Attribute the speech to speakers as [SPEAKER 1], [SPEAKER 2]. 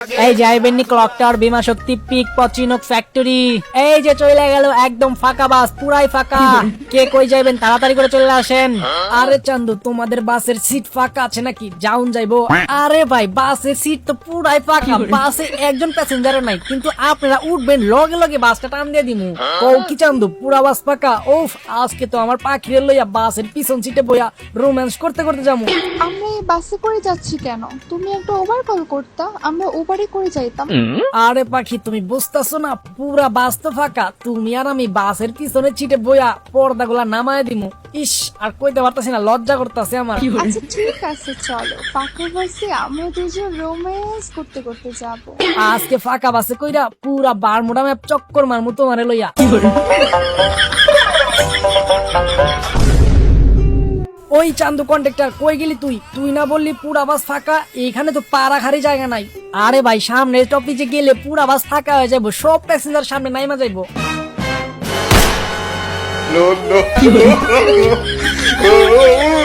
[SPEAKER 1] এই যাইবেননি clock tower বীমা শক্তি pick পচিনক factory. এই যে চলে গেল একদম ফাঁকা বাস, পুরাই ফাঁকা। কে কই যাইবেন তাড়াতাড়ি করে চলে আসেন। আরে চান্দু, তোমাদের বাসের সিট ফাঁকা আছে নাকি? যাউন যাইবো? আরে ভাই, বাসের সিট তো পুরাই ফাঁকা, বাসে একজন প্যাসেঞ্জারও নাই, কিন্তু আপনারা উঠবেন লগে লগে বাসটা টান দিয়ে দিমু। ও কি চান্দু, পুরা বাস ফাঁকা? ওফ, আজকে তো আমার পাখিরে লইয়া বাসের পিছন সিটে বইয়া রোম্যান্স করতে করতে যাবো।
[SPEAKER 2] আমরা এই বাসে করে যাচ্ছি কেন? তুমি একটা ওভার কল করতা, আমরা ওভারই করে যাইতাম।
[SPEAKER 1] আরে পাখি, তুমি বুঝতেছো না, পুরা বাস তো ফাঁকা, তুমি আর আমি বাসের পিছনে সিটে বইয়া পর্দাগুলা নামায় দিমু। ইস, আর কইতে পারতাছি না, লজ্জা করতেছে আমার।
[SPEAKER 2] আচ্ছা ঠিক আছে, চলো ফাঁকা বাসে আমরা দুজন রোম্যান্স করতে করতে যাবো।
[SPEAKER 1] আজকে ফাঁকা বাসে কইরা পুরা বারমুডা ম্যাপ চক্কর মারমু তোমারে লইয়া। ওই চান্দু কন্ডাক্টর, কই গেলি তুই? তুই না বললি পুরা বাস ফাঁকা? এইখানে তো পা রাখারই জায়গা নাই। আরে ভাই, সামনে টপিজে গেলে পুরা বাস ফাঁকা হয়ে যাবো, সব প্যাসেঞ্জার সামনে নাইমা যাইবো।
[SPEAKER 3] No, no, no, no, no.